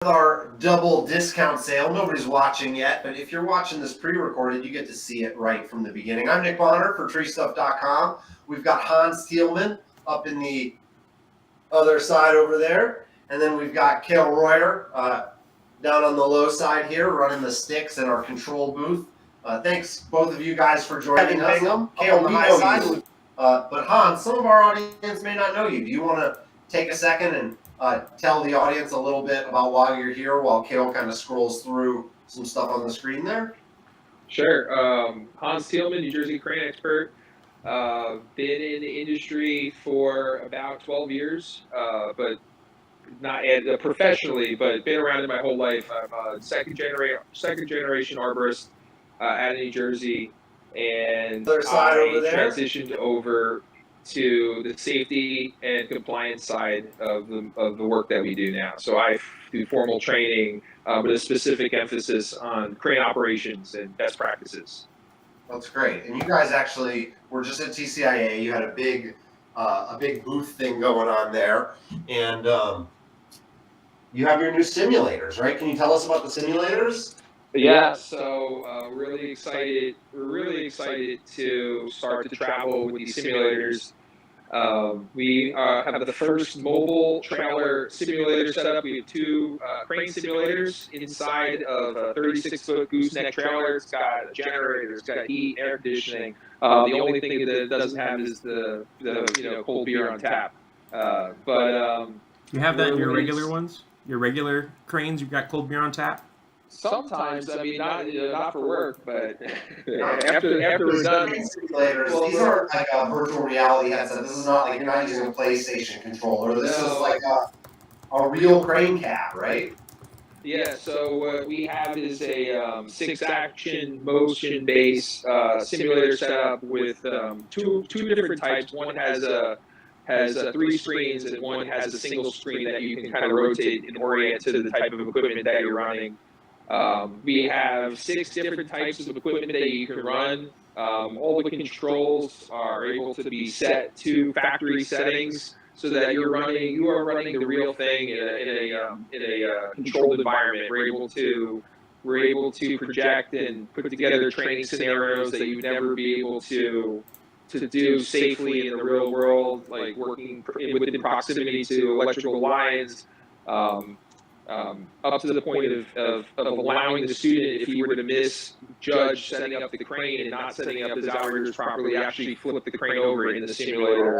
Our double discount sale. Nobody's watching yet, but if you're watching this pre-recorded, you get to see it right from the beginning. I'm Nick Bonner for TreeStuff.com. We've got Hans Tielmann up in the other side over there, and then we've got Cale down on the low side here, running the sticks in our control booth. Thanks both of you guys for joining us. Cale on the high side, but Hans, some of our audience may not know you. Do you want to take a second and tell the audience a little bit about why you're here while Cale kind of scrolls through some stuff on the screen there? Sure. Hans Tielmann, New Jersey crane expert. Been in the industry for about 12 years, but not professionally, but been around it my whole life. I'm a second generation arborist out of New Jersey, and I transitioned over to the safety and compliance side of the work that we do now. So I do formal training, with a specific emphasis on crane operations and best practices. That's great. And you guys actually were just at TCIA. You had a big booth thing going on there, and you have your new simulators, right? Can you tell us about the simulators? Yeah, so we're really excited to start to travel with these simulators. We have the first mobile trailer simulator set up. We have two crane simulators inside of a 36-foot gooseneck trailer. It's got a generator, it's got heat, air conditioning. The only thing that it doesn't have is the cold beer on tap. You have that in your regular ones? Your regular cranes, you've got cold beer on tap? Sometimes, I mean, not for work, but after we're done. Simulators, these aren't like a virtual reality headset. This is not like you're not using a PlayStation controller. This is like a real crane cab, right? Yeah, so what we have is a 6-action motion-based simulator setup with two different types. One has 3 screens, and one has a single screen that you can kind of rotate and orient to the type of equipment that you're running. We have 6 different types of equipment that you can run. All the controls are able to be set to factory settings so that you are running the real thing in a controlled environment. We're able to project and put together training scenarios that you'd never be able to do safely in the real world, like working within proximity to electrical lines. Up to the point of allowing the student, if he were to misjudge setting up the crane and not setting up his outriggers properly, actually flip the crane over in the simulator.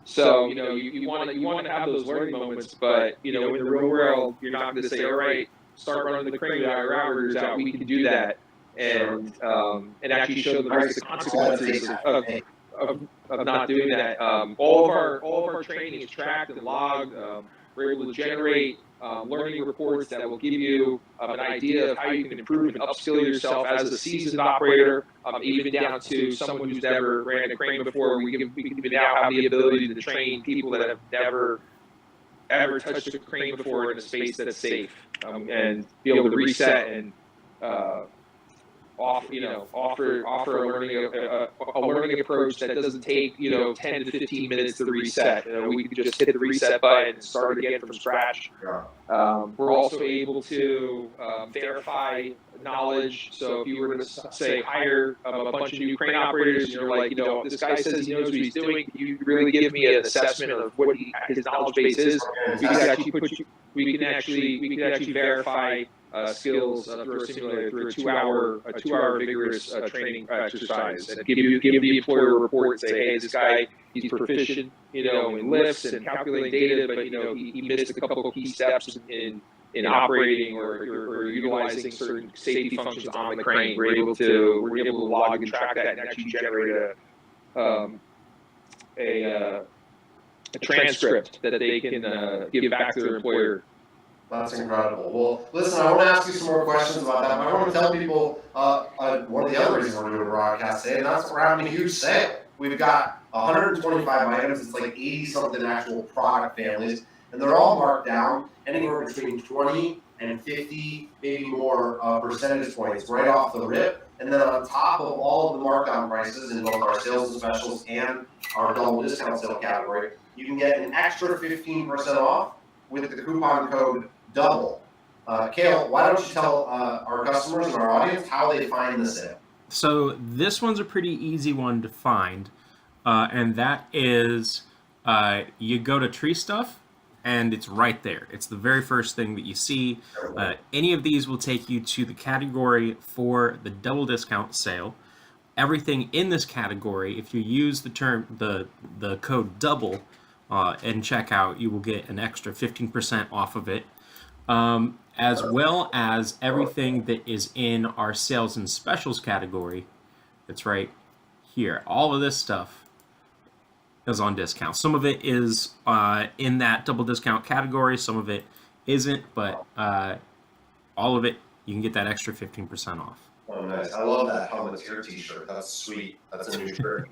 So you want to have those learning moments, but in the real world, you're not going to say, all right, start running the crane without your outriggers out. We can do that, and actually show them the consequences of not doing that. All of our training is tracked and logged. We're able to generate learning reports that will give you an idea of how you can improve and upskill yourself as a seasoned operator, even down to someone who's never ran a crane before. We can now have the ability to train people that have never ever touched a crane before in a space that's safe, and be able to reset and offer a learning approach that doesn't take 10 to 15 minutes to reset. We can just hit the reset button and start again from scratch. We're also able to verify knowledge. So if you were to say hire a bunch of new crane operators, and you're like, this guy says he knows what he's doing, can you really give me an assessment of what his knowledge base is? We can actually verify skills through a simulator, through a 2-hour vigorous training exercise, and give the employer a report and say, hey, this guy, he's proficient, in lifts and calculating data, but he missed a couple of key steps in operating or utilizing certain safety functions on the crane. We're able to log and track that and actually generate a transcript that they can give back to their employer. That's incredible. Well, listen, I want to ask you some more questions about that, but I want to tell people one of the other reasons we're doing a broadcast today, and that's we're having a huge sale. We've got 125 items. It's like 80-something actual product families, and they're all marked down anywhere between 20 and 50, maybe more percentage points right off the rip. And then on top of all of the markdown prices in both our sales and specials and our double discount sale category, you can get an extra 15% off with the coupon code double. Cale, why don't you tell our customers and our audience how they find the sale? So this one's a pretty easy one to find, and that is you go to TreeStuff, and it's right there. It's the very first thing that you see. Any of these will take you to the category for the double discount sale. Everything in this category, if you use the code double in checkout, you will get an extra 15% off of it, as well as everything that is in our sales and specials category. That's right here. All of this stuff is on discount. Some of it is in that double discount category. Some of it isn't, but all of it, you can get that extra 15% off. Oh, nice. I love that Helmet's Here t-shirt. That's sweet. That's a new shirt.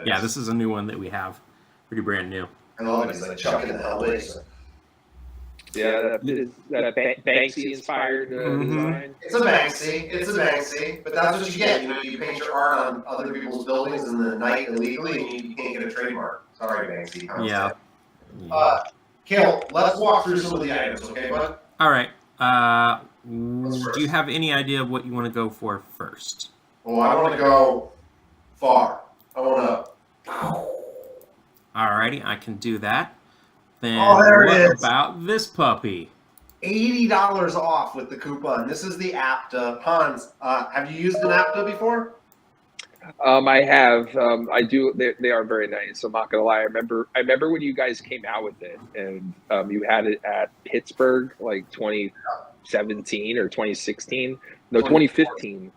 Yeah, this is a new one that we have. Pretty brand new. I love it. He's like chucking the helmet. Yeah, that Banksy inspired design. It's a Banksy, but that's what you get. You know, you paint your art on other people's buildings in the night illegally, and you can't get a trademark. Sorry, Banksy. Yeah. Cale, let's walk through some of the items, okay, bud? All right. Do you have any idea of what you want to go for first? Well, I want to go far. I want to. Alrighty, I can do that. Then there it what is. about this puppy? $80 off with the coupon. This is the APTA. Hans, have you used an APTA before? I have. I do. They are very nice. I'm not gonna lie. I remember when you guys came out with it, and you had it at Pittsburgh, like 2017 or 2016. No, 2015,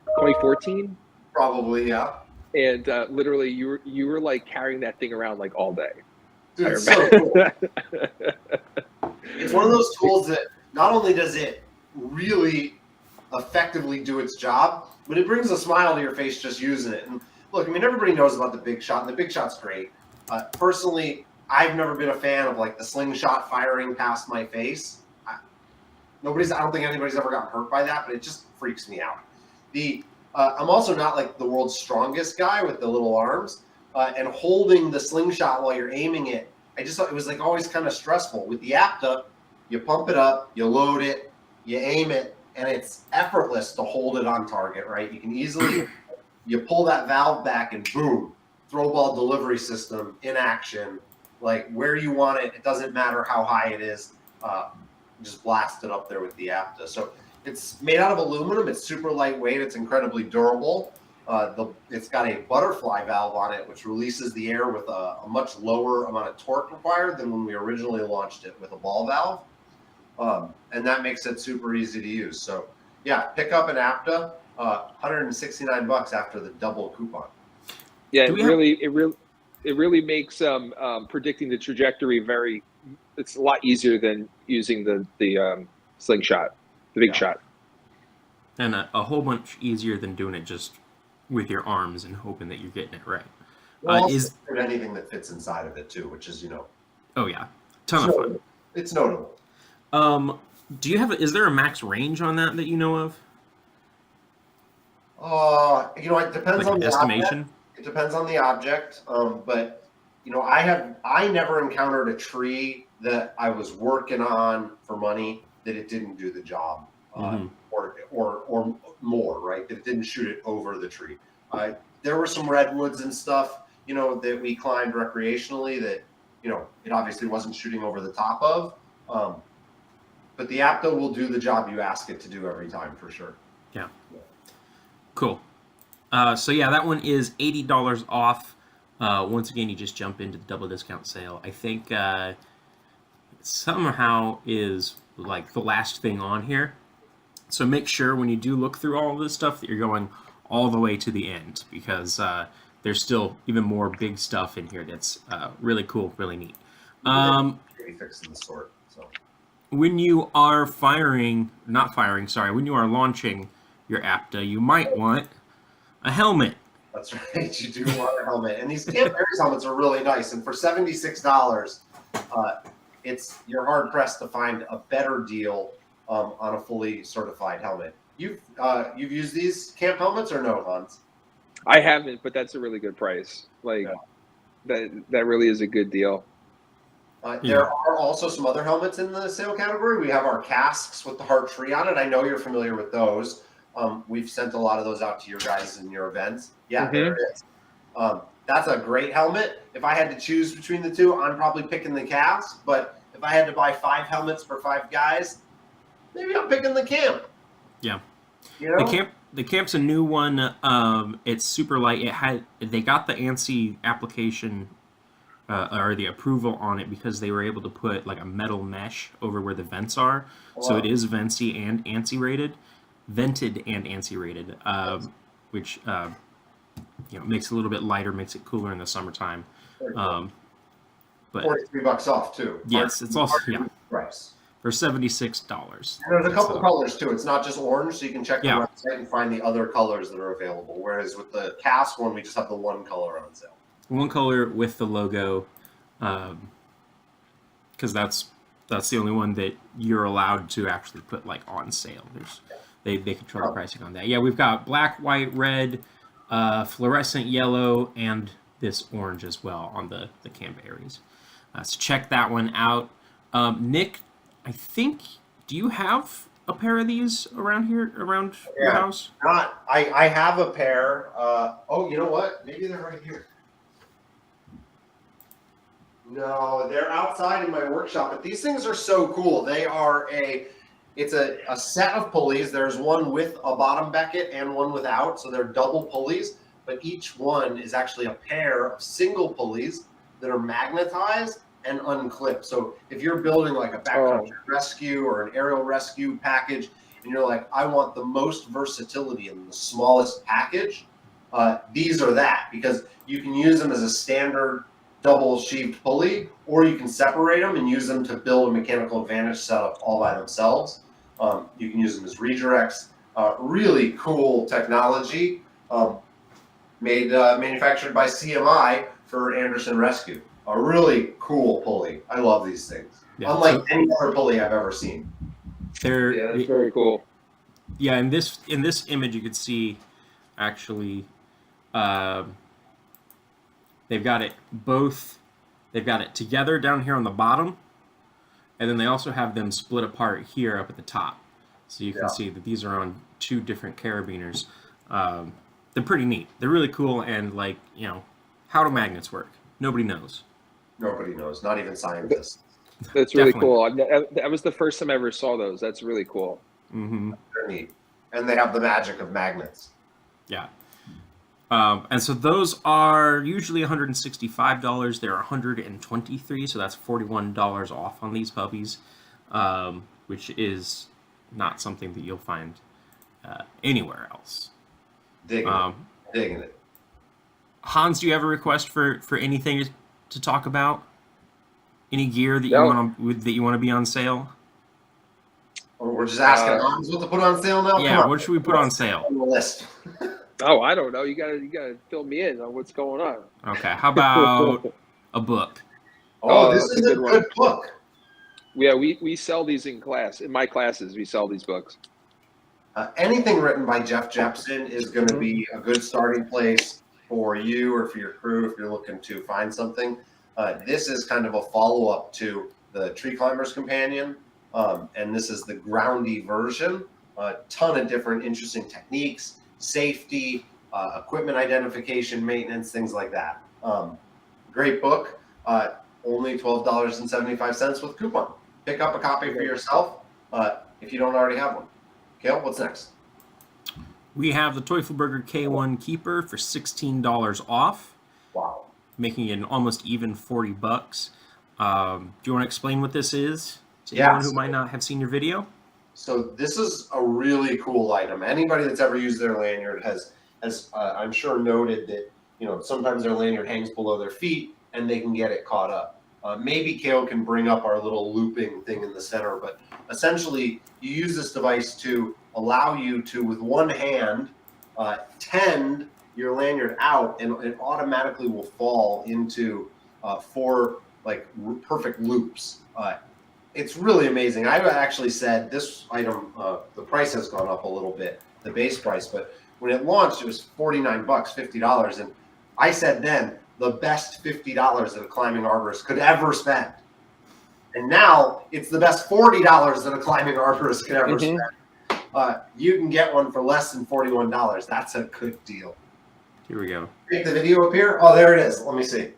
2014. Probably, yeah. And literally, you were like carrying that thing around like all day. Dude, it's so cool. It's one of those tools that not only does it really effectively do its job, but it brings a smile to your face just using it. And look, I mean, everybody knows about the Big Shot, and the Big Shot's great. Personally, I've never been a fan of like the slingshot firing past my face. I don't think anybody's ever gotten hurt by that, but it just freaks me out. I'm also not like the world's strongest guy with the little arms, and holding the slingshot while you're aiming it, I just thought it was like always kind of stressful. With the APTA, you pump it up, you load it, you aim it, and it's effortless to hold it on target, right? You can easily, you pull that valve back and boom, throw ball delivery system in action, like where you want it. It doesn't matter how high it is, just blast it up there with the APTA. So it's made out of aluminum. It's super lightweight. It's incredibly durable. It's got a butterfly valve on it, which releases the air with a much lower amount of torque required than when we originally launched it with a ball valve. And that makes it super easy to use. So yeah, pick up an APTA, $169 after the double coupon. Yeah, it really makes predicting the trajectory it's a lot easier than using the slingshot, the big shot. And a whole bunch easier than doing it just with your arms and hoping that you're getting it right. Well, is there anything that fits inside of it too, which is, Oh yeah, ton of fun. It's notable. Do you have? Is there a max range on that you know of? It depends on the estimation. Object. It depends on the object. But I never encountered a tree that I was working on for money that it didn't do the job, or more, right? That it didn't shoot it over the tree. There were some redwoods and stuff, that we climbed recreationally that, it obviously wasn't shooting over the top of. But the APTA will do the job you ask it to do every time for sure. Yeah. Cool. So yeah, that one is $80 off. Once again, you just jump into the double discount sale. I think somehow is like the last thing on here. So make sure when you do look through all of this stuff that you're going all the way to the end, because there's still even more big stuff in here that's really cool, really neat. Fixing the sort. So when you are when you are launching your APTA, you might want a helmet. That's right. You do want a helmet, and these Camp Aries helmets are really nice. And for $76, you're hard pressed to find a better deal on a fully certified helmet. You've used these camp helmets or no, Hans? I haven't, but that's a really good price. Like that really is a good deal. There are also some other helmets in the sale category. We have our casks with the heart tree on it. I know you're familiar with those. We've sent a lot of those out to your guys in your events. Yeah, there it is. That's a great helmet. If I had to choose between the two, I'm probably picking the cask. But if I had to buy 5 helmets for 5 guys, maybe I'm picking the camp. Yeah. You know? The camp's a new one. It's super light. They got the ANSI application or the approval on it because they were able to put like a metal mesh over where the vents are. Wow. So it is vented and ANSI rated, which makes it a little bit lighter, makes it cooler in the summertime. But $43 off too. Yes, it's also price for $76. And there's a couple colors too. It's not just orange, so you can check the Yeah. website and find the other colors that are available. Whereas with the cask one, we just have the one color on sale. One color with the logo, because that's the only one that you're allowed to actually put like on sale. They control the pricing on that. Yeah, we've got black, white, red, fluorescent yellow, and this orange as well on the Camp Aries. So check that one out. Nick, I think, do you have a pair of these around your house? I have a pair. Oh, you know what? Maybe they're right here. No, they're outside in my workshop, but these things are so cool. They are it's a set of pulleys. There's one with a bottom becket and one without, so they're double pulleys, but each one is actually a pair of single pulleys that are magnetized and unclipped. So if you're building like a backcountry rescue or an aerial rescue package, and you're like, I want the most versatility in the smallest package, these are that, because you can use them as a standard double sheaved pulley, or you can separate them and use them to build a mechanical advantage setup all by themselves. You can use them as redirects. Really cool technology, manufactured by CMI for Anderson Rescue. A really cool pulley. I love these things. Yeah, unlike any other pulley I've ever seen. That's very cool. Yeah, in this image you could see actually they've got it together down here on the bottom, and then they also have them split apart here up at the top. So you can see that these are on 2 different carabiners. They're pretty neat. They're really cool, and how do magnets work? Nobody knows. Nobody knows, not even scientists. That's really cool. That was the first time I ever saw those. That's really cool. Mm-hmm. They're neat. And they have the magic of magnets. Yeah. And so those are usually $165. They're $123, so that's $41 off on these puppies, which is not something that you'll find anywhere else. Digging it. Hans, do you have a request for anything to talk about? Any gear that you want to be on sale? Or we're just asking Hans what to put on sale now? Yeah, what should we put on sale? On the list. Oh, I don't know. You gotta fill me in on what's going on. Okay, how about a book? Oh, this is a good book. Yeah, we sell these in class. In my classes, we sell these books. Anything written by Jeff Jepson is going to be a good starting place for you or for your crew if you're looking to find something. This is kind of a follow-up to the Tree Climber's Companion, and this is the groundy version. A ton of different interesting techniques, safety, equipment identification, maintenance, things like that. Great book. Only $12.75 with coupon. Pick up a copy for yourself if you don't already have one. Cale, what's next? We have the Teufelberger K1 Keeper for $16 off. Wow. Making it an almost even $40. Do you want to explain what this is to anyone who might not have seen your video? So this is a really cool item. Anybody that's ever used their lanyard has I'm sure noted that sometimes their lanyard hangs below their feet and they can get it caught up. Maybe Cale can bring up our little looping thing in the center, but essentially you use this device to allow you to, with one hand, tend your lanyard out, and it automatically will fall into 4 perfect loops. It's really amazing. I actually said this item, the price has gone up a little bit, the base price, but when it launched, it was $49, $50, and I said then the best $50 that a climbing arborist could ever spend. And now it's the best $40 that a climbing arborist can ever spend. You can get one for less than $41. That's a good deal. Here we go. Take the video up here. Oh, there it is. Let me see.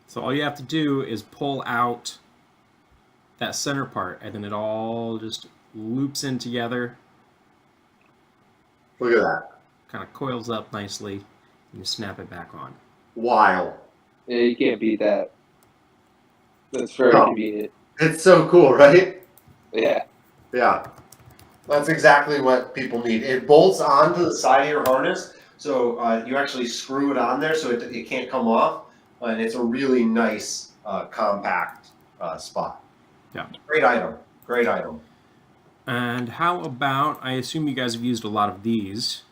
So all you have to do is pull out that center part, and then it all just loops in together. Look at that. Kind of coils up nicely, and you snap it back on. Wild. Yeah, you can't beat that. That's very convenient. It's so cool, right? Yeah. Yeah. That's exactly what people need. It bolts onto the side of your harness, so you actually screw it on there so it can't come off, and it's a really nice, compact spot. Yeah. Great item. Great item. And how about, I assume you guys have used a lot of these.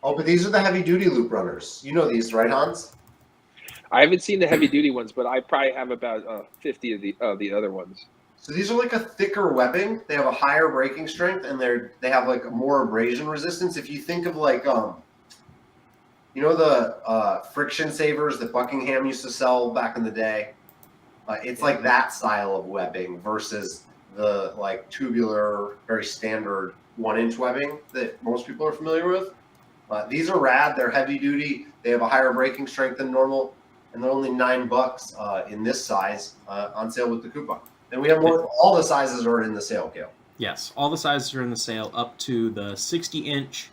Oh, but these are the heavy-duty loop runners. You know these, right, Hans? I haven't seen the heavy duty ones, but I probably have about 50 of the other ones. So these are like a thicker webbing. They have a higher braking strength, and they have like more abrasion resistance. If you think of like you know the friction savers that Buckingham used to sell back in the day, it's like that style of webbing versus the like tubular, very standard 1-inch webbing that most people are familiar with. These are rad. They're heavy duty. They have a higher braking strength than normal, and they're only $9 in this size on sale with the coupon. And we have more. All the sizes are in the sale, Cale. Yes, all the sizes are in the sale up to the 60-inch,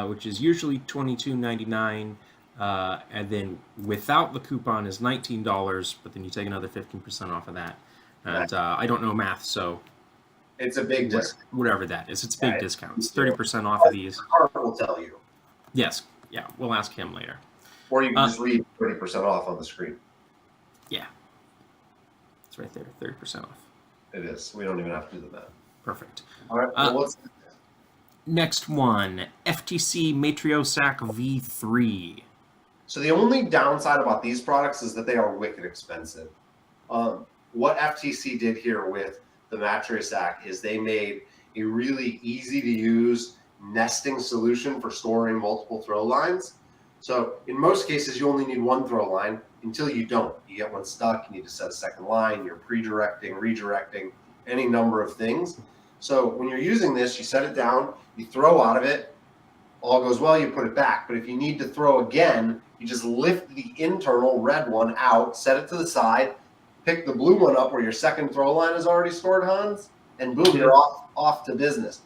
which is usually $22.99, and then without the coupon is $19, but then you take another 15% off of that. And I don't know math, so it's a big discount. Whatever that is, it's a big discount. It's 30% off of these. Art will tell you. Yes, yeah, we'll ask him later. Or you can just read 30% off on the screen. Yeah. It's right there, 30% off. It is. We don't even have to do the math. Perfect. All right. Well, what's next one? FTC Matriosak V3. So the only downside about these products is that they are wicked expensive. What FTC did here with the Matriosak is they made a really easy to use nesting solution for storing multiple throw lines. So in most cases, you only need one throw line until you don't. You get one stuck, you need to set a second line, you're pre-directing, redirecting, any number of things. So when you're using this, you set it down, you throw out of it, all goes well, you put it back. But if you need to throw again, you just lift the internal red one out, set it to the side, pick the blue one up where your second throw line is already stored, Hans, and boom, you're off to business.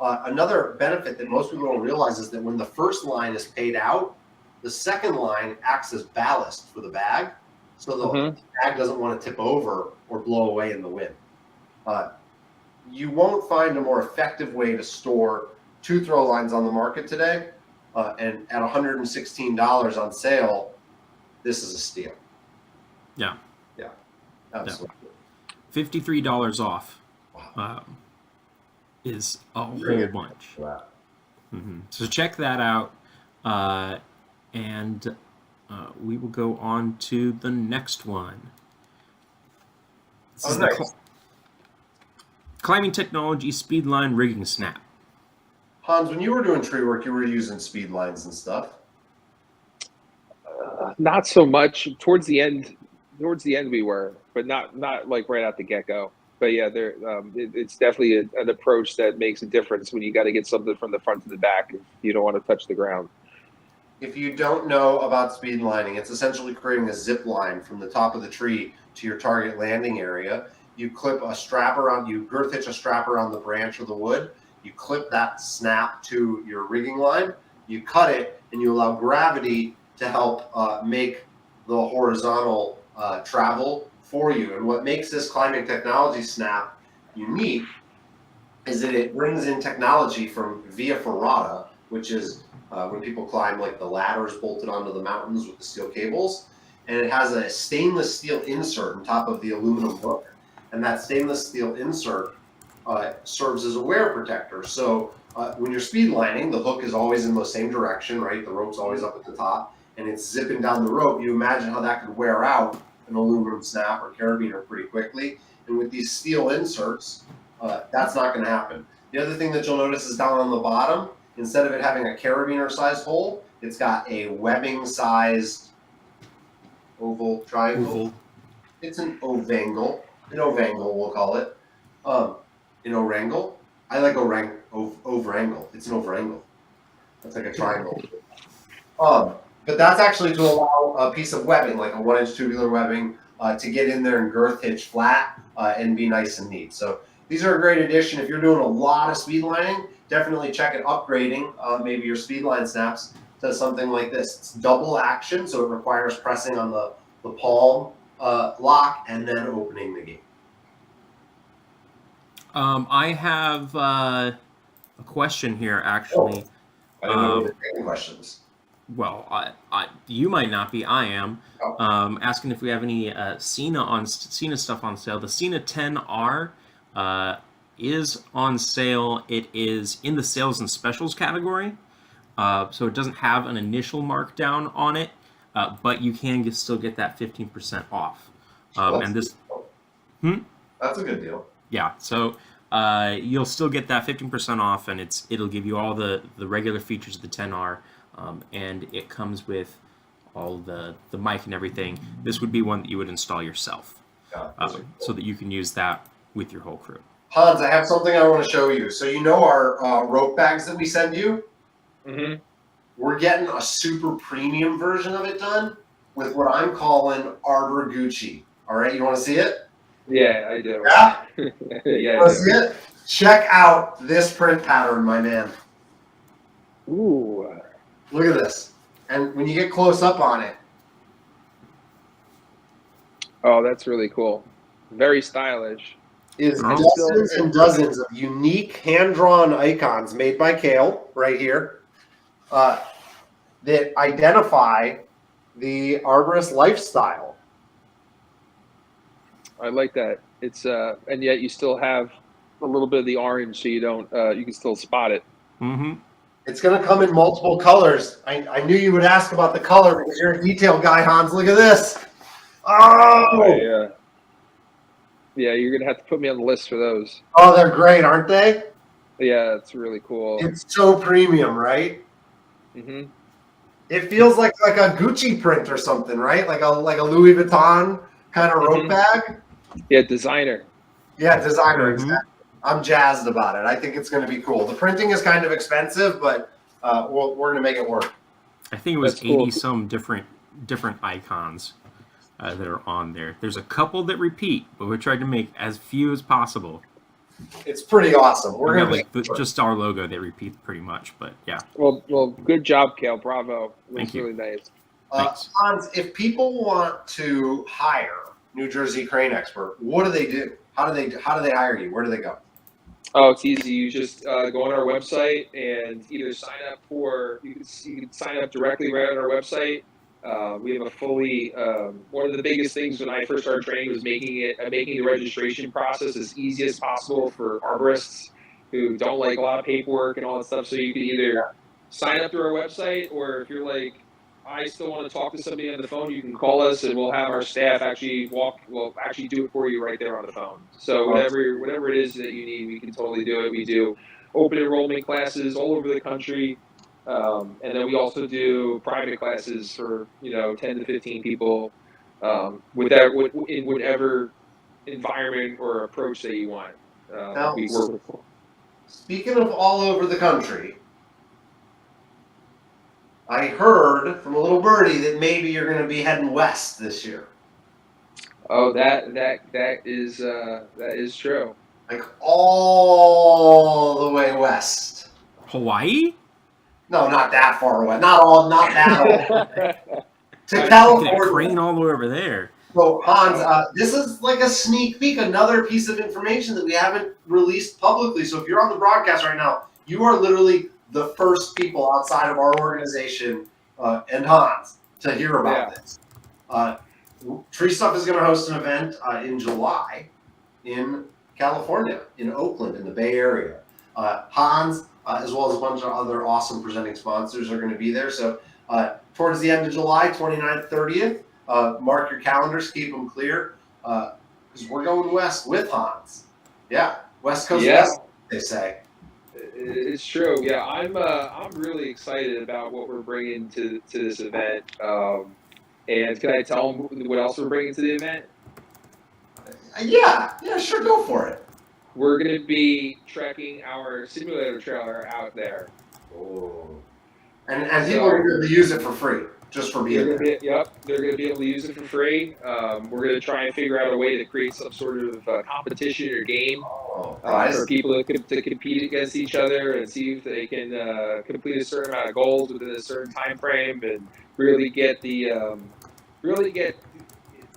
Another benefit that most people don't realize is that when the first line is paid out, the second line acts as ballast for the bag, so the bag doesn't want to tip over or blow away in the wind. You won't find a more effective way to store two throw lines on the market today, and at $116 on sale, this is a steal. Yeah. Yeah, absolutely. $53 off is a whole bunch. Wow. So check that out, and we will go on to the next one. This is the Climbing Technology Speedline Rigging Snap. Hans, when you were doing tree work, you were using speed lines and stuff. Not so much. Towards the end we were, but not like right out the get-go. But yeah, it's definitely an approach that makes a difference when you got to get something from the front to the back if you don't want to touch the ground. If you don't know about speed lining, it's essentially creating a zip line from the top of the tree to your target landing area. You clip a strap around, you girth hitch a strap around the branch or the wood. You clip that snap to your rigging line. You cut it, and you allow gravity to help make the horizontal travel for you. And what makes this climbing technology snap unique is that it brings in technology from Via Ferrata, which is when people climb like the ladders bolted onto the mountains with the steel cables. And it has a stainless steel insert on top of the aluminum hook. And that stainless steel insert serves as a wear protector. So when you're speed lining, the hook is always in the same direction, right? The rope's always up at the top, and it's zipping down the rope. You imagine how that could wear out an aluminum snap or carabiner pretty quickly. And with these steel inserts, that's not going to happen. The other thing that you'll notice is down on the bottom, instead of it having a carabiner-sized hole, it's got a webbing-sized oval triangle. It's an ovangle. An ovangle, we'll call it. An orangle. I like overangle. It's an overangle. That's like a triangle. But that's actually to allow a piece of webbing, like a 1-inch tubular webbing, to get in there and girth hitch flat and be nice and neat. So these are a great addition. If you're doing a lot of speed lining, definitely check it upgrading maybe your speed line snaps to something like this. It's double action, so it requires pressing on the palm lock and then opening the gate. I have a question here, actually. I didn't know we were taking questions. Well, you might not be. I am. Asking if we have any Cena stuff on sale. The Cena 10R is on sale. It is in the sales and specials category, so it doesn't have an initial markdown on it, but you can still get that 15% off. And this, That's a good deal. yeah. So you'll still get that 15% off, and it'll give you all the regular features of the 10R. And it comes with all the mic and everything. This would be one that you would install yourself, so that you can use that with your whole crew. Hans, I have something I want to show you. So you know our rope bags that we send you? Mm-hmm. We're getting a super premium version of it done with what I'm calling Arbor Gucci. All right, you want to see it? Yeah, I do. Yeah? Yeah. You want to see it? Check out this print pattern, my man. Ooh. Look at this. And when you get close up on it. Oh, that's really cool. Very stylish. Is dozens and dozens of unique hand-drawn icons made by Cale right here that identify the arborist lifestyle. I like that. It's and yet you still have a little bit of the orange, so you don't you can still spot it. Mm-hmm. It's going to come in multiple colors. I knew you would ask about the color because you're a detail guy, Hans. Look at this. Oh! Yeah. Yeah, you're going to have to put me on the list for those. Oh, they're great, aren't they? Yeah, it's really cool. It's so premium, right? Mm-hmm. It feels like a Gucci print or something, right? Like a Louis Vuitton kind of rope bag. Yeah, designer. Yeah, designer, exactly. I'm jazzed about it. I think it's going to be cool. The printing is kind of expensive, but we're going to make it work. I think it was That's cool. 80 some different icons that are on there. There's a couple that repeat, but we tried to make as few as possible. It's pretty awesome. We're We going got, to like just our logo that repeats pretty much, but yeah. Well, good job, Cale. Bravo. Thank you. Really nice. Hans, if people want to hire New Jersey Crane Expert, what do they do? How do they hire you? Where do they go? Oh, it's easy. You just go on our website and either sign up for. You can sign up directly right on our website. We have a fully. One of the biggest things when I first started training was making the registration process as easy as possible for arborists who don't like a lot of paperwork and all that stuff. So you can either sign up through our website, or if you're like, I still want to talk to somebody on the phone, you can call us and we'll have our staff actually do it for you right there on the phone. So whatever it is that you need, we can totally do it. We do open enrollment classes all over the country. And then we also do private classes for 10 to 15 people in whatever environment or approach that you want. We work with. Speaking of all over the country, I heard from a little birdie that maybe you're going to be heading west this year. Oh, that is true. Like all the way west. Hawaii? No, not that far away. Not that far. To Get a California. crane all the way over there. So Hans, this is like a sneak peek, another piece of information that we haven't released publicly. So if you're on the broadcast right now, you are literally the first people outside of our organization and Hans to hear about this. TreeStuff is going to host an event in July in California, in Oakland, in the Bay Area. Hans, as well as a bunch of other awesome presenting sponsors, are going to be there. So towards the end of July, 29th, 30th, mark your calendars, keep them clear, because we're going west with Hans. Yeah, West Coast West, they say. It's true. Yeah, I'm really excited about what we're bringing to this event. And can I tell them what else we're bringing to the event? Yeah, sure, go for it. We're going to be trekking our simulator trailer out there. Oh. And people are going to use it for free, just for being there. They're going to be able to use it for free. We're going to try and figure out a way to create some sort of competition or game for people to compete against each other and see if they can complete a certain amount of goals within a certain time frame and really get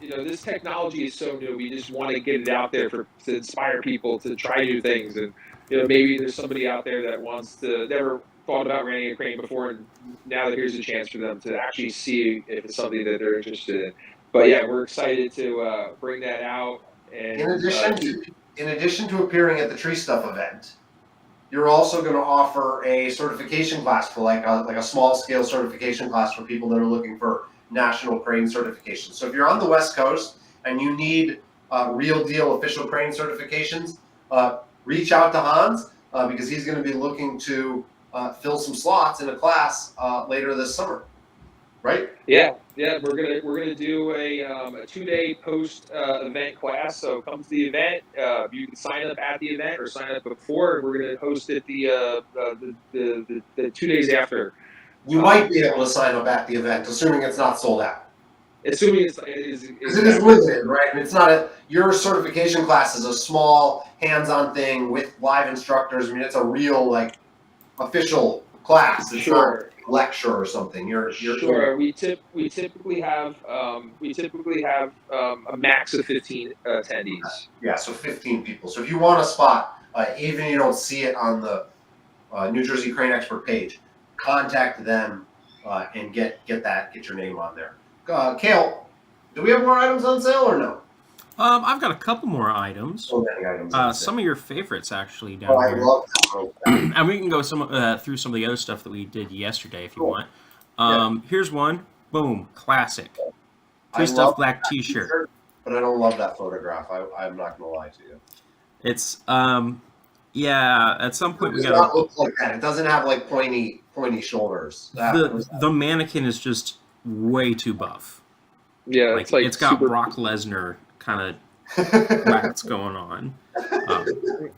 this technology is so new. We just want to get it out there to inspire people to try new things. And maybe there's somebody out there that wants to never thought about running a crane before, and now that here's a chance for them to actually see if it's something that they're interested in. But yeah, we're excited to bring that out. And in addition to appearing at the TreeStuff event, you're also going to offer a certification class for like a small scale certification class for people that are looking for national crane certification. So if you're on the West Coast and you need real deal official crane certifications, reach out to Hans because he's going to be looking to fill some slots in a class later this summer, right? Yeah. We're gonna do a 2-day post event class. So come to the event. You can sign up at the event or sign up before. We're gonna host it the 2 days after. You might be able to sign up at the event, assuming it's not sold out. Assuming it is limited, right? And it's not your certification class is a small hands-on thing with live instructors. I mean, it's a real official class. It's not a lecture or something. You're sure. We typically have a max of 15 attendees. Yeah, so 15 people. So if you want a spot, even if you don't see it on the New Jersey Crane Expert page, contact them and get your name on there. Cale, do we have more items on sale or no? I've got a couple more items. So many items on sale. Some of your favorites actually down here. I love that. And we can go through some of the other stuff that we did yesterday if you want. Here's one. Boom. Classic. TreeStuff black T-shirt. But I don't love that photograph. I'm not going to lie to you. It's yeah. At some point we got. It does not look like that. It doesn't have pointy shoulders. The mannequin is just way too buff. Yeah, it's got Brock Lesnar kind of wax going on.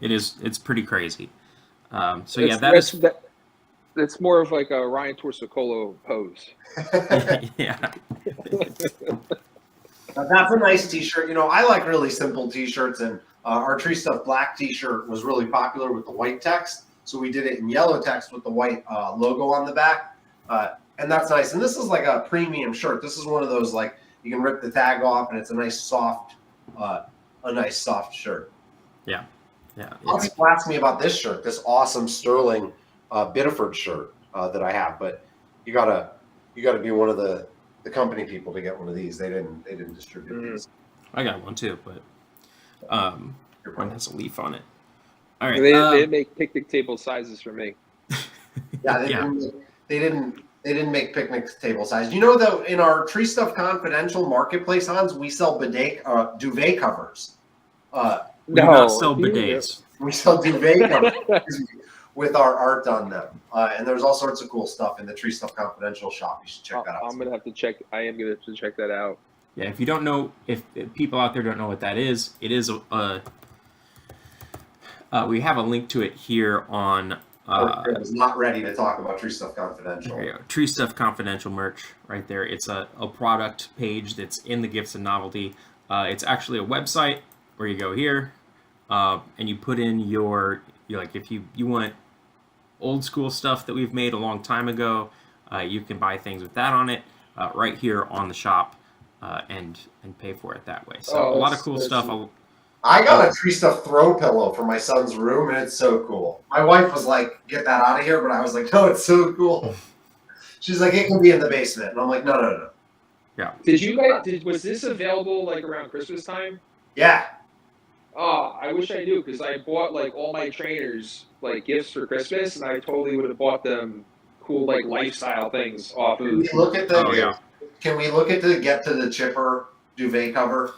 It's pretty crazy. It's more of like a Ryan Torsicolo pose. Yeah. That's a nice T-shirt. I like really simple T-shirts, and our TreeStuff black T-shirt was really popular with the white text. So we did it in yellow text with the white logo on the back, and that's nice. And this is like a premium shirt. This is one of those you can rip the tag off, and it's a nice soft shirt. Yeah. People ask me about this shirt, this awesome Sterling Biddeford shirt that I have, but you gotta be one of the company people to get one of these. They didn't distribute these. I got one too, but one has a leaf on it. All right. They make picnic table sizes for me. Yeah, they didn't make picnic table size. You know that in our TreeStuff Confidential marketplace, Hans, we sell duvet covers. We do not sell bidets. We sell duvet covers with our art on them. And there's all sorts of cool stuff in the TreeStuff Confidential shop. You should check that out. I am gonna have to check that out. Yeah, if you don't know, if people out there don't know what that is, it is we have a link to it here on. I was not ready to talk about TreeStuff Confidential. There you go. TreeStuff Confidential merch right there. It's a product page that's in the Gifts and Novelty. It's actually a website where you go here and you put in if you want old school stuff that we've made a long time ago, you can buy things with that on it right here on the shop and pay for it that way. So a lot of cool stuff. I got a TreeStuff throw pillow for my son's room, and it's so cool. My wife was like, "Get that out of here," but I was like, "No, it's so cool." She's like, "It can be in the basement," and I'm like, "No." Yeah. Was this available around Christmas time? Yeah. Oh, I wish I knew because I bought all my trainers gifts for Christmas, and I totally would have bought them cool lifestyle things off of. Can we look at the Get to the Chipper duvet cover?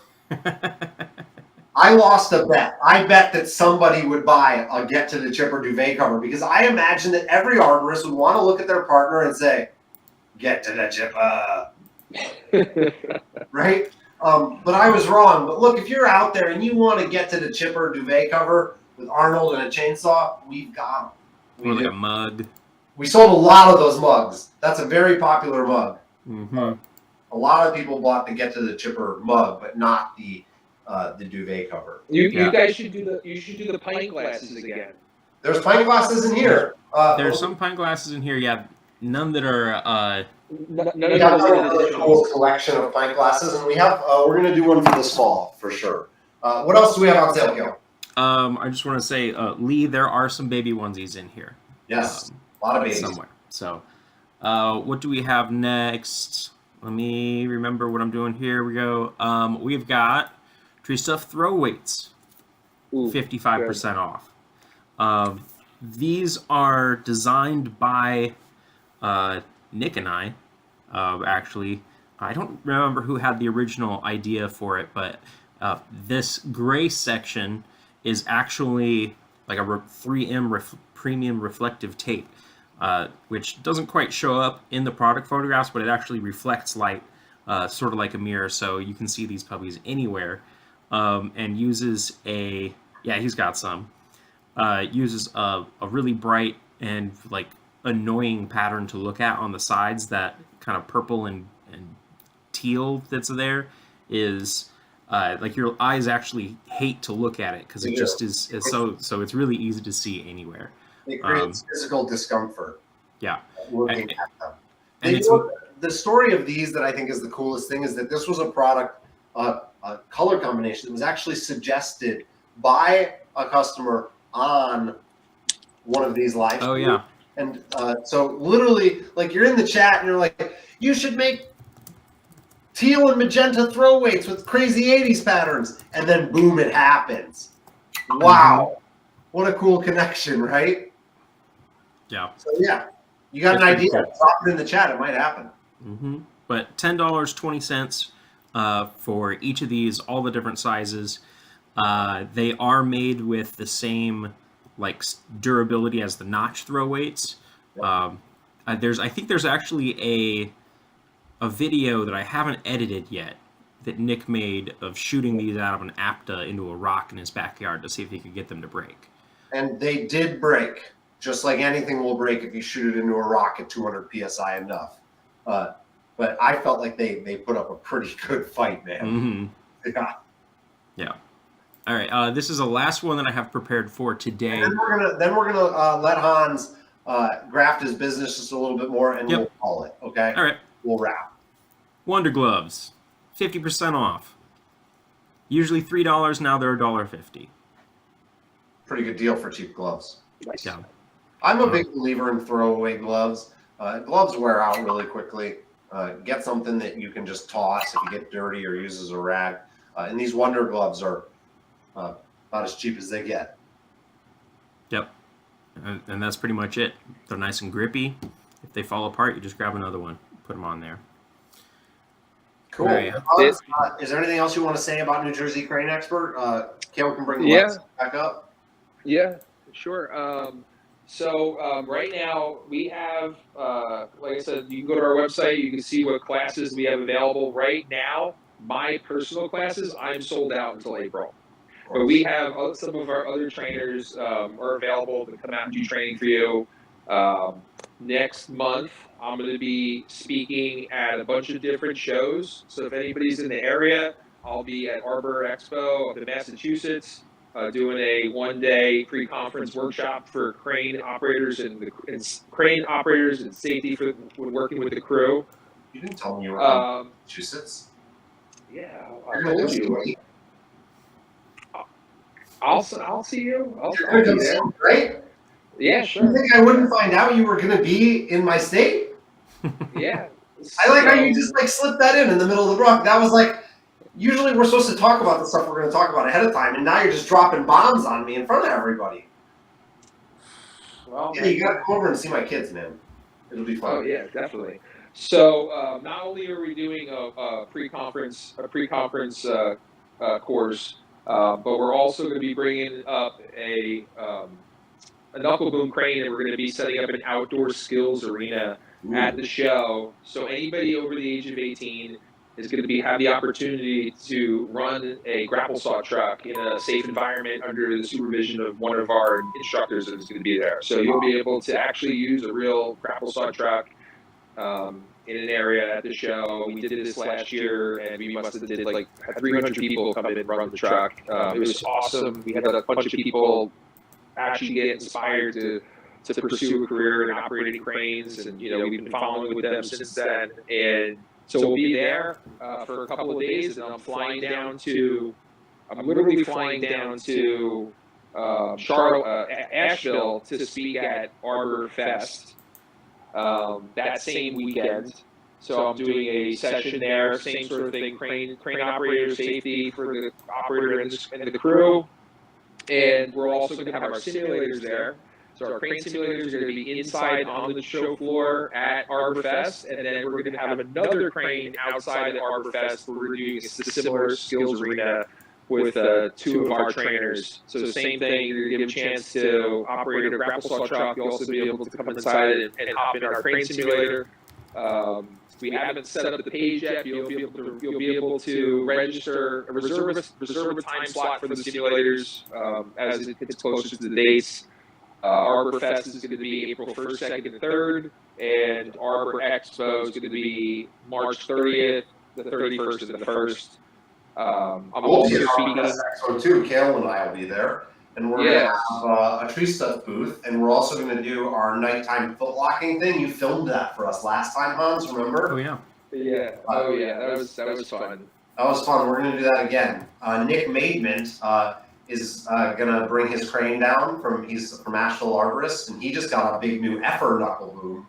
I lost a bet. I bet that somebody would buy a Get to the Chipper duvet cover because I imagine that every arborist would want to look at their partner and say, "Get to the chipper," right? But I was wrong. But look, if you're out there and you want to get to the chipper duvet cover with Arnold and a chainsaw, we've got them. Or like a mug. We sold a lot of those mugs. That's a very popular mug. Mm-hmm. A lot of people bought the get to the chipper mug, but not the duvet cover. You guys should do the pint glasses again. There's pint glasses in here. There's some pint glasses in here. Yeah, none that are. None of We have those a are really additional. cool collection of pint glasses, and we have. We're gonna do one for this fall for sure. What else do we have on sale, Cale? I just want to say, Lee, there are some baby onesies in here. Yes, a lot of babies. Somewhere. So, what do we have next? Let me remember what I'm doing here. We go. We've got TreeStuff throw weights, 55% off. These are designed by Nick and I. Actually, I don't remember who had the original idea for it, but this gray section is actually like a 3M premium reflective tape, which doesn't quite show up in the product photographs, but it actually reflects light, sort of like a mirror, so you can see these puppies anywhere. And uses he's got some. Uses a really bright and like annoying pattern to look at on the sides. That kind of purple and teal that's there is like your eyes actually hate to look at it because it just is so it's really easy to see anywhere. It creates physical discomfort. Yeah. Looking at them. And the story of these that I think is the coolest thing is that this was a product, a color combination that was actually suggested by a customer on one of these live. Oh yeah. And so literally, like you're in the chat and you're like, you should make teal and magenta throw weights with crazy 80s patterns. And then boom, it happens. Wow. What a cool connection, right? Yeah. So yeah, you got an idea. Cool. Drop it in the chat. It might happen. Mm-hmm. But $10.20 for each of these, all the different sizes. They are made with the same like durability as the notch throw weights. I think there's actually a video that I haven't edited yet that Nick made of shooting these out of an APTA into a rock in his backyard to see if he could get them to break. And they did break, just like anything will break if you shoot it into a rock at 200 psi enough. But I felt like they put up a pretty good fight, man. Mm-hmm. Yeah. All right. This is the last one that I have prepared for today. And then we're gonna let Hans graft his business just a little bit more, and we'll call it. Okay. All right. We'll wrap. Wonder Gloves, 50% off. Usually $3. Now they're $1.50. Pretty good deal for cheap gloves. Yeah. I'm a big believer in throwaway gloves. Gloves wear out really quickly. Get something that you can just toss if you get dirty or use as a rag. And these Wonder Gloves are about as cheap as they get. Yep. And that's pretty much it. They're nice and grippy. If they fall apart, you just grab another one, put them on there. Cool. Right. Is there anything else you want to say about New Jersey Crane Expert? Cale can bring the lights back up. Yeah, sure. So right now we have, like I said, you can go to our website. You can see what classes we have available right now. My personal classes, I'm sold out until April. But we have some of our other trainers are available to come out and do training for you. Next month, I'm going to be speaking at a bunch of different shows. So if anybody's in the area, I'll be at Arbor Expo up in Massachusetts, doing a one-day pre-conference workshop for crane operators and crane operators and safety for when working with the crew. You didn't tell me you were in Massachusetts. Yeah, I told you. I'll see you. I'll be there. Right? Yeah, sure. You think I wouldn't find out you were going to be in my state? Yeah. I like how you just like slipped that in the middle of the rock. That was like, usually we're supposed to talk about the stuff we're going to talk about ahead of time, and now you're just dropping bombs on me in front of everybody. Well, yeah, you got to come over and see my kids, man. It'll be fun. Oh yeah, definitely. So not only are we doing a pre-conference course, but we're also going to be bringing up a knuckle boom crane, and we're going to be setting up an outdoor skills arena at the show. So anybody over the age of 18 is going to have the opportunity to run a grapple saw truck in a safe environment under the supervision of one of our instructors that is going to be there. So you'll be able to actually use a real grapple saw truck in an area at the show. We did this last year, and we must have did like had 300 people come in and run the truck. It was awesome. We had a bunch of people actually get inspired to pursue a career in operating cranes, and we've been following with them since then. And so we'll be there for a couple of days, and I'm literally flying down to Asheville to speak at Arbor Fest that same weekend. So I'm doing a session there, same sort of thing, crane operator safety for the operator and the crew. And we're also going to have our simulators there. So our crane simulators are going to be inside on the show floor at Arbor Fest, and then we're going to have another crane outside at Arbor Fest where we're doing a similar skills arena with two of our trainers. So the same thing, you're going to give a chance to operate a grapple saw truck. You'll also be able to come inside and hop in our crane simulator. We haven't set up the page yet. You'll be able to register reserve a time slot for the simulators as it gets closer to the dates. Arbor Fest is going to be April 1st, 2nd, and 3rd, and Arbor Expo is going to be March 30th, the 31st, and the 1st. I'm We'll be also at speaking. Expo too. Cale and I will be there, and we're going to have a TreeStuff booth, and we're also going to do our nighttime foot locking thing. You filmed that for us last time, Hans. Remember? Oh yeah. Yeah. Oh yeah. That was fun. That was fun. We're going to do that again. Nick Maidment is going to bring his crane down he's from Asheville Arborist, and he just got a big new effer knuckle boom,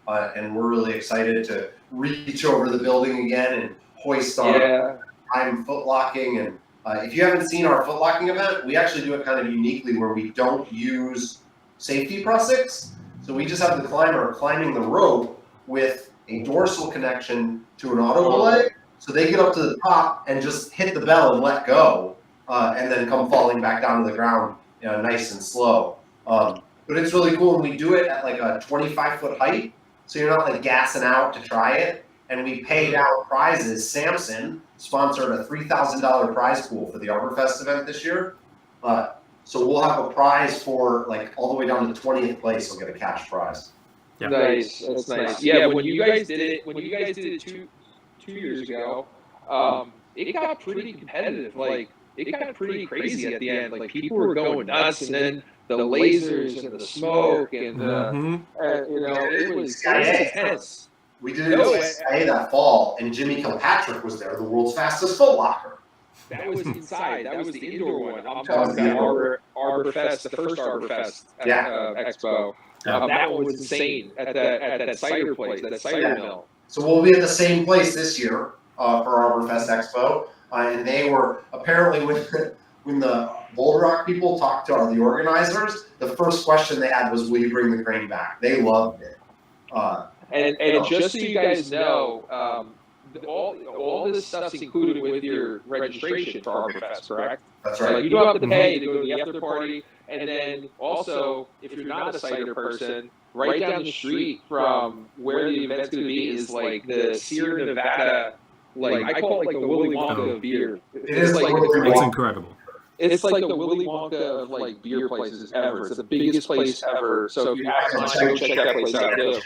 and we're really excited to reach over the building again and hoist our time foot locking. And if you haven't seen our foot locking event, we actually do it kind of uniquely where we don't use safety prussics. So we just have the climber climbing the rope with a dorsal connection to an auto belay. So they get up to the top and just hit the bell and let go, and then come falling back down to the ground, nice and slow. But it's really cool, and we do it at like a 25-foot height, so you're not like gassing out to try it. And we paid out prizes. Samson sponsored a $3,000 prize pool for the ArborFest event this year. So we'll have a prize for like all the way down to 20th place. We'll get a cash prize. Yeah. Nice, that's nice. Yeah, when you guys did it 2 years ago, it got pretty competitive. Like it got pretty crazy at the end. Like people were going nuts, and then the lasers and the smoke and it was intense. We did it that fall, and Jimmy Kilpatrick was there, the world's fastest foot locker. That was inside. That was the indoor one. I'm talking about Arbor Fest, the first Arbor Fest Expo. That one was insane at that cider place, that cider mill. So we'll be at the same place this year for Arbor Fest Expo, and they were apparently when the Boulder Rock people talked to the organizers, the first question they had was, "Will you bring the crane back?" They loved it. And just so you guys know, all this stuff's included with your registration for ArborFest, correct? That's right. So you don't have to pay to go to the after party. And then also, if you're not a cider person, right down the street from where the event's going to be is like the Sierra Nevada, like I call it like the Willy Wonka of beer. It's like It's incredible. It's like the Willy Wonka of like beer places ever. It's the biggest place ever. So if you have time, go check that place out too.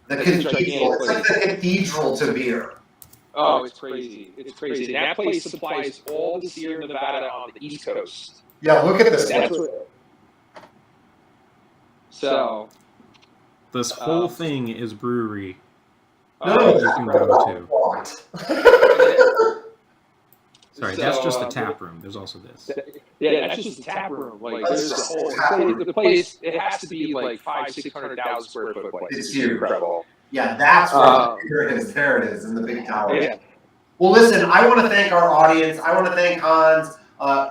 The cathedral. It's like the cathedral to beer. Oh, it's crazy. It's crazy. And that place supplies all the Sierra Nevada on the East Coast. Yeah, look at this. So This whole thing is brewery. No, You can go to. Sorry, that's just the tap room. There's also this. Yeah, that's just the tap room. Like, there's the whole the place. It has to be like 500,000-600,000 square foot place. It's huge. Incredible. Yeah, that's where here it is. There it is in the big tower. Yeah. Well, listen, I want to thank our audience. I want to thank Hans.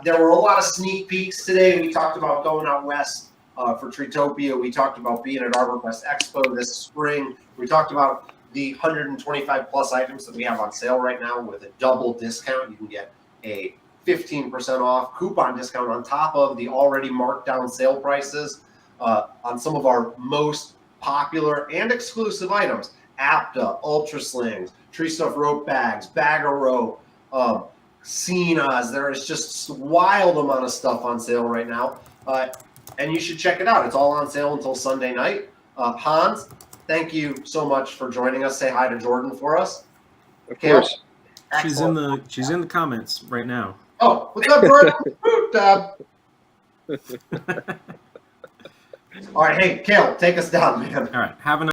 There were a lot of sneak peeks today. We talked about going out west for Treetopia. We talked about being at ArborFest Expo this spring. We talked about the 125 plus items that we have on sale right now with a double discount. You can get a 15% off coupon discount on top of the already marked down sale prices on some of our most popular and exclusive items Apta, Ultra Slings, TreeStuff rope bags, bagger rope, Cenas. There is just a wild amount of stuff on sale right now. And you should check it out. It's all on sale until Sunday night. Hans, thank you so much for joining us. Say hi to Jordan for us. Of course. She's in the comments right now. Oh, what's up, Jordan? All right, hey, Cale, take us down, man. All right, have a